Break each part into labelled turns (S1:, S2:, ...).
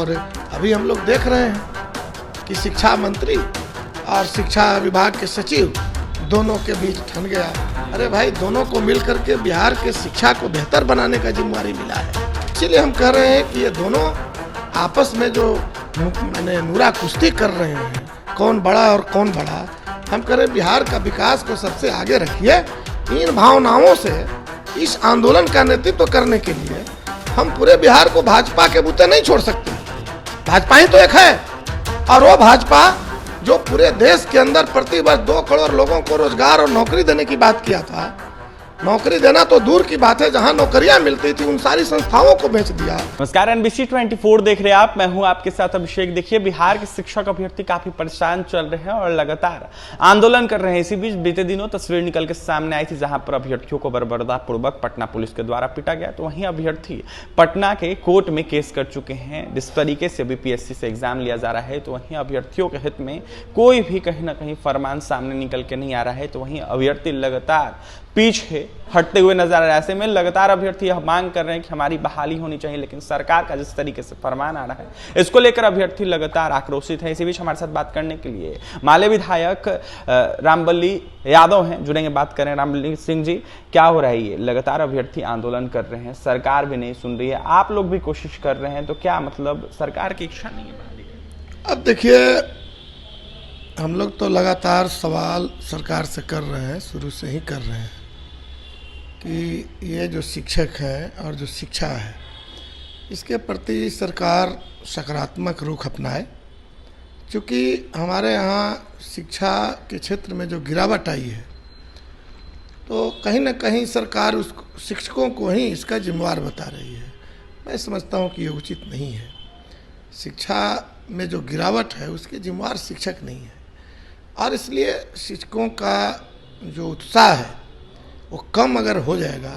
S1: और अभी हम लोग देख रहे हैं कि शिक्षा मंत्री और शिक्षा विभाग के सचिव दोनों के बीच ठन गया। अरे भाई, दोनों को मिलकर के बिहार के शिक्षा को बेहतर बनाने का जिम्मेदारी मिला है। इसीलिए हम कह रहे हैं कि ये दोनों आपस में जो नूरा कुश्ती कर रहे हैं, कौन बड़ा और कौन बड़ा, हम कह रहे हैं बिहार का विकास को सबसे आगे रखिए। इन भावनाओं से इस आंदोलन का नेतृत्व करने के लिए हम पूरे बिहार को भाजपा के बूते नहीं छोड़ सकते। भाजपा ही तो एक है, और वो भाजपा जो पूरे देश के अंदर प्रतिवर्ष 2 करोड़ लोगों को रोजगार और नौकरी देने की बात किया था। नौकरी देना तो दूर की बात है, जहां नौकरियां मिलती थी उन सारी संस्थाओं को बेच दिया।
S2: नमस्कार, NBC 24 देख रहे हैं आप, मैं हूं आपके साथ अभिषेक। देखिए, बिहार के शिक्षक अभ्यर्थी काफी परेशान चल रहे हैं और लगातार आंदोलन कर रहे हैं। इसी बीच बीते दिनों तस्वीर निकल के सामने आई थी जहां पर अभ्यर्थियों को बर्बरतापूर्वक पटना पुलिस के द्वारा पीटा गया। तो वहीं अभ्यर्थी पटना के कोर्ट में केस कर चुके हैं। जिस तरीके से BPSC से एग्जाम लिया जा रहा है, तो वहीं अभ्यर्थियों के हित में कोई भी कहीं ना कहीं फरमान सामने निकल के नहीं आ रहा है। तो वहीं अभ्यर्थी लगातार पीछे हटते हुए नजर आ रहे हैं। ऐसे में लगातार अभ्यर्थी यह मांग कर रहे हैं कि हमारी बहाली होनी चाहिए, लेकिन सरकार का जिस तरीके से फरमान आ रहा है, इसको लेकर अभ्यर्थी लगातार आक्रोशित है। इसी बीच हमारे साथ बात करने के लिए माले विधायक रामबल्ली यादव हैं, जुड़ेंगे, बात करें। रामबल्ली सिंह जी, क्या हो रहा है? ये लगातार अभ्यर्थी आंदोलन कर रहे हैं, सरकार भी नहीं सुन रही है, आप लोग भी कोशिश कर रहे हैं, तो क्या मतलब सरकार की इच्छा नहीं है बहाली करने?
S1: अब देखिए, हम लोग तो लगातार सवाल सरकार से कर रहे हैं, शुरू से ही कर रहे हैं कि ये जो शिक्षक है और जो शिक्षा है, इसके प्रति सरकार सकारात्मक रुख अपनाए। क्योंकि हमारे यहाँ शिक्षा के क्षेत्र में जो गिरावट आई है, तो कहीं ना कहीं सरकार उस शिक्षकों को ही इसका जिम्मेवार बता रही है। मैं समझता हूँ कि ये उचित नहीं है। शिक्षा में जो गिरावट है उसके जिम्मेवार शिक्षक नहीं है, और इसलिए शिक्षकों का जो उत्साह है वो कम अगर हो जाएगा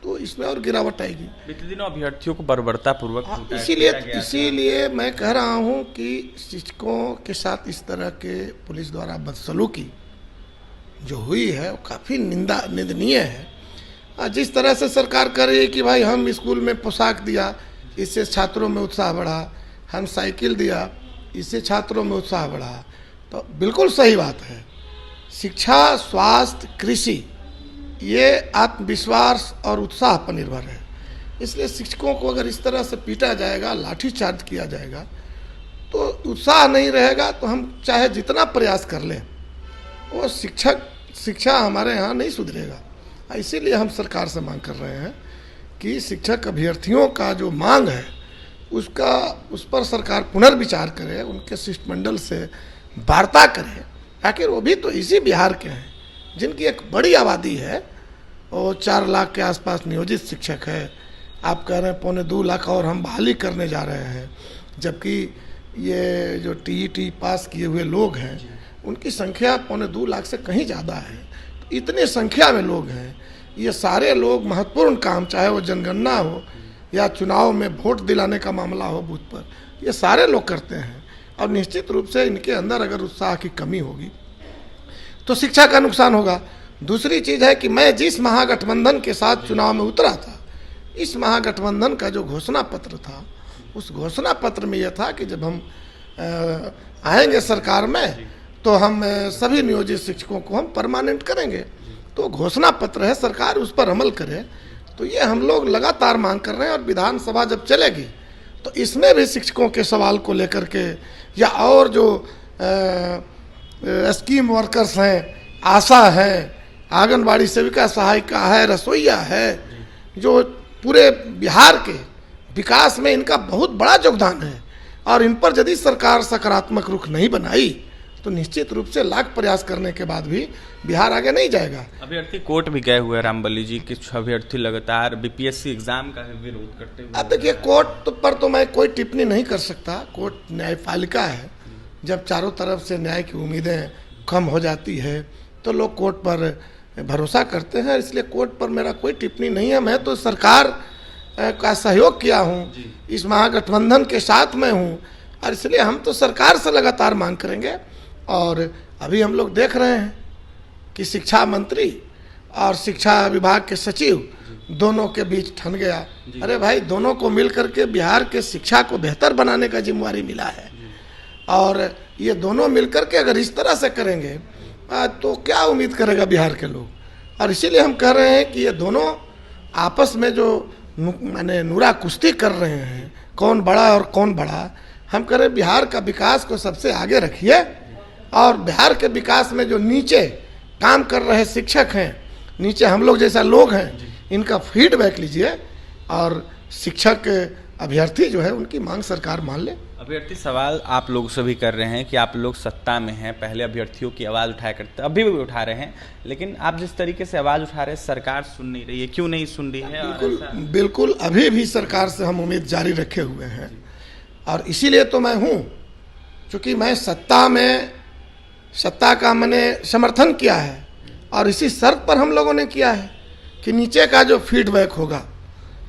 S1: तो इसमें और गिरावट आएगी।
S2: बीते दिनों अभ्यर्थियों को बर्बरतापूर्वक
S1: इसीलिए मैं कह रहा हूं कि शिक्षकों के साथ इस तरह के पुलिस द्वारा बदसलूकी जो हुई है वो काफ़ी निंदनीय है। जिस तरह से सरकार कर रही है कि भाई हम स्कूल में पोशाक दिया, इससे छात्रों में उत्साह बढ़ा, हम साइकिल दिया, इससे छात्रों में उत्साह बढ़ा, तो बिल्कुल सही बात है। शिक्षा, स्वास्थ्य, कृषि, ये आत्मविश्वास और उत्साह पर निर्भर है। इसलिए शिक्षकों को अगर इस तरह से पीटा जाएगा, लाठीचार्ज किया जाएगा, तो उत्साह नहीं रहेगा। तो हम चाहे जितना प्रयास कर लें, वो शिक्षा हमारे यहाँ नहीं सुधरेगा। इसीलिए हम सरकार से मांग कर रहे हैं कि शिक्षक अभ्यर्थियों का जो मांग है उस पर सरकार पुनर्विचार करे, उनके शिष्टमंडल से वार्ता करे। आखिर वो भी तो इसी बिहार के हैं जिनकी एक बड़ी आबादी है, और 4 लाख के आसपास नियोजित शिक्षक है। आप कह रहे हैं 1.25 लाख और हम बहाली करने जा रहे हैं, जबकि ये जो TET पास किए हुए लोग हैं उनकी संख्या 1.25 लाख से कहीं ज़्यादा है। तो इतने संख्या में लोग हैं, ये सारे लोग महत्वपूर्ण काम, चाहे वो जनगणना हो या चुनाव में वोट दिलाने का मामला हो बूथ पर, ये सारे लोग करते हैं। और निश्चित रूप से इनके अंदर अगर उत्साह की कमी होगी तो शिक्षा का नुकसान होगा। दूसरी चीज़ है कि मैं जिस महागठबंधन के साथ चुनाव में उतरा था, इस महागठबंधन का जो घोषणा पत्र था, उस घोषणा पत्र में यह था कि जब हम आएंगे सरकार में तो हम सभी नियोजित शिक्षकों को हम परमानेंट करेंगे। तो घोषणा पत्र है, सरकार उस पर अमल करे। तो ये हम लोग लगातार मांग कर रहे हैं, और विधानसभा जब चलेगी तो इसमें भी शिक्षकों के सवाल को लेकर के, या और जो स्कीम वर्कर्स हैं, आशा है, आंगनबाड़ी सेविका सहायिका है, रसोईया है, जो पूरे बिहार के विकास में इनका बहुत बड़ा योगदान है, और इन पर यदि सरकार सकारात्मक रुख नहीं बनाई तो निश्चित रूप से लाख प्रयास करने के बाद भी बिहार आगे नहीं जाएगा।
S2: अभ्यर्थी कोर्ट भी गए हुए रामबल्ली जी, कुछ अभ्यर्थी लगातार BPSC एग्जाम का विरोध करते हुए।
S1: अब देखिए, कोर्ट पर तो मैं कोई टिप्पणी नहीं कर सकता। कोर्ट न्यायपालिका है। जब चारों तरफ से न्याय की उम्मीदें कम हो जाती है तो लोग कोर्ट पर भरोसा करते हैं, इसलिए कोर्ट पर मेरा कोई टिप्पणी नहीं है। मैं तो सरकार का सहयोग किया हूँ, इस महागठबंधन के साथ में हूँ, और इसलिए हम तो सरकार से लगातार मांग करेंगे। और अभी हम लोग देख रहे हैं कि शिक्षा मंत्री और शिक्षा विभाग के सचिव दोनों के बीच ठन गया। अरे भाई, दोनों को मिल करके बिहार के शिक्षा को बेहतर बनाने का जिम्मेवारी मिला है, और ये दोनों मिलकर के अगर इस तरह से करेंगे तो क्या उम्मीद करेगा बिहार के लोग। और इसीलिए हम कह रहे हैं कि ये दोनों आपस में जो माने नूरा कुश्ती कर रहे हैं, कौन बड़ा और कौन बड़ा, हम कह रहे हैं बिहार का विकास को सबसे आगे रखिए, और बिहार के विकास में जो नीचे काम कर रहे शिक्षक हैं, नीचे हम लोग जैसा लोग हैं, इनका फीडबैक लीजिए, और शिक्षक अभ्यर्थी जो है उनकी मांग सरकार मान ले।
S2: अभ्यर्थी, सवाल आप लोग से भी कर रहे हैं कि आप लोग सत्ता में हैं, पहले अभ्यर्थियों की आवाज़ उठाया करते, अभी भी उठा रहे हैं, लेकिन आप जिस तरीके से आवाज़ उठा रहे हैं सरकार सुन नहीं रही है, क्यों नहीं सुन रही है?
S1: बिल्कुल बिल्कुल, अभी भी सरकार से हम उम्मीद जारी रखे हुए हैं, और इसीलिए तो मैं हूँ, क्योंकि मैं सत्ता का मैंने समर्थन किया है, और इसी शर्त पर हम लोगों ने किया है कि नीचे का जो फीडबैक होगा,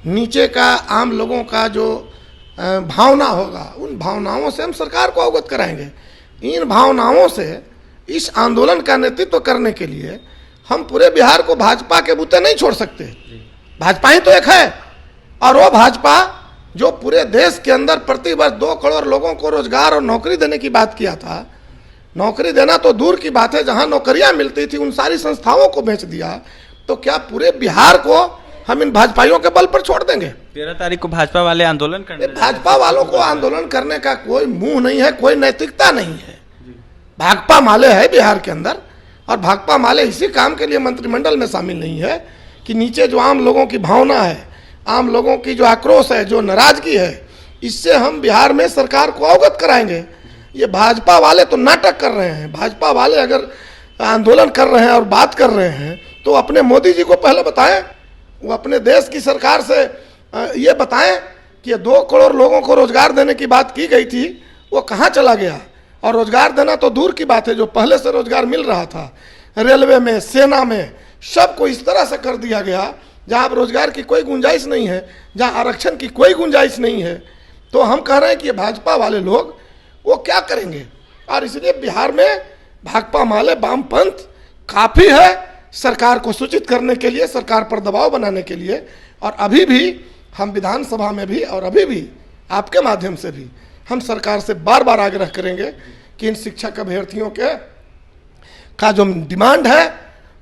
S1: नीचे का आम लोगों का जो भावना होगा, उन भावनाओं से हम सरकार को अवगत कराएंगे। इन भावनाओं से इस आंदोलन का नेतृत्व करने के लिए हम पूरे बिहार को भाजपा के बूते नहीं छोड़ सकते। भाजपा ही तो एक है, और वो भाजपा जो पूरे देश के अंदर प्रतिवर्ष 2 करोड़ लोगों को रोजगार और नौकरी देने की बात किया था, नौकरी देना तो दूर की बात है, जहां नौकरियां मिलती थी उन सारी संस्थाओं को बेच दिया, तो क्या पूरे बिहार को हम इन भाजपाइयों के बल पर छोड़ देंगे?
S2: 13 तारीख को भाजपा वाले आंदोलन करने,
S1: भाजपा वालों को आंदोलन करने का कोई मुंह नहीं है, कोई नैतिकता नहीं है। भाकपा माले है बिहार के अंदर, और भाकपा माले इसी काम के लिए मंत्रिमंडल में शामिल नहीं है कि नीचे जो आम लोगों की भावना है, आम लोगों की जो आक्रोश है, जो नाराजगी है, इससे हम बिहार में सरकार को अवगत कराएंगे। ये भाजपा वाले तो नाटक कर रहे हैं। भाजपा वाले अगर आंदोलन कर रहे हैं और बात कर रहे हैं तो अपने मोदी जी को पहले बताएं, वो अपने देश की सरकार से ये बताएं कि ये 2 करोड़ लोगों को रोजगार देने की बात की गई थी, वो कहाँ चला गया। और रोजगार देना तो दूर की बात है, जो पहले से रोजगार मिल रहा था रेलवे में, सेना में, सबको इस तरह से कर दिया गया जहाँ अब रोजगार की कोई गुंजाइश नहीं है, जहाँ आरक्षण की कोई गुंजाइश नहीं है। तो हम कह रहे हैं कि ये भाजपा वाले लोग वो क्या करेंगे, और इसलिए बिहार में भाकपा माले वामपंथ काफ़ी है सरकार को सूचित करने के लिए, सरकार पर दबाव बनाने के लिए। और अभी भी हम विधानसभा में भी, और अभी भी आपके माध्यम से भी हम सरकार से बार बार आग्रह करेंगे कि इन शिक्षक अभ्यर्थियों का जो डिमांड है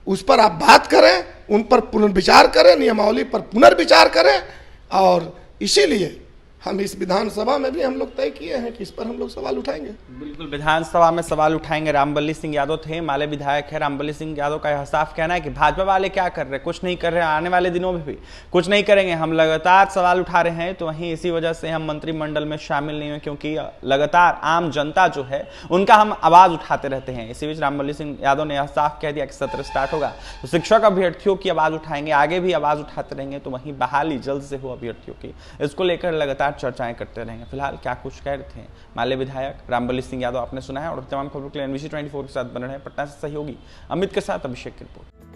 S1: उस पर आप बात करें, उन पर पुनर्विचार करें, नियमावली पर पुनर्विचार करें। और इसीलिए हम इस विधानसभा में भी हम लोग तय किए हैं कि इस पर हम लोग सवाल उठाएंगे।
S2: बिल्कुल, विधानसभा में सवाल उठाएंगे। रामबली सिंह यादव थे, माले विधायक है। रामबली सिंह यादव का यह साफ कहना है कि भाजपा वाले क्या कर रहे हैं, कुछ नहीं कर रहे हैं, आने वाले दिनों में भी कुछ नहीं करेंगे। हम लगातार सवाल उठा रहे हैं, तो वहीं इसी वजह से हम मंत्रिमंडल में शामिल नहीं हुए, क्योंकि लगातार आम जनता जो है उनका हम आवाज़ उठाते रहते हैं। इसी बीच रामबली सिंह यादव ने यह साफ कह दिया कि सत्र स्टार्ट होगा तो शिक्षक अभ्यर्थियों की आवाज़ उठाएंगे, आगे भी आवाज़ उठाते रहेंगे। तो वहीं बहाली जल्द से हो अभ्यर्थियों की, इसको लेकर लगातार चर्चाएं करते रहेंगे। फिलहाल क्या कुछ कह रहे थे माले विधायक रामबली सिंह यादव आपने सुना है, और तमाम खबरों के लिए NBC 24 के साथ बने रहे। पटना से सहयोगी अमित के साथ अभिषेक की रिपोर्ट।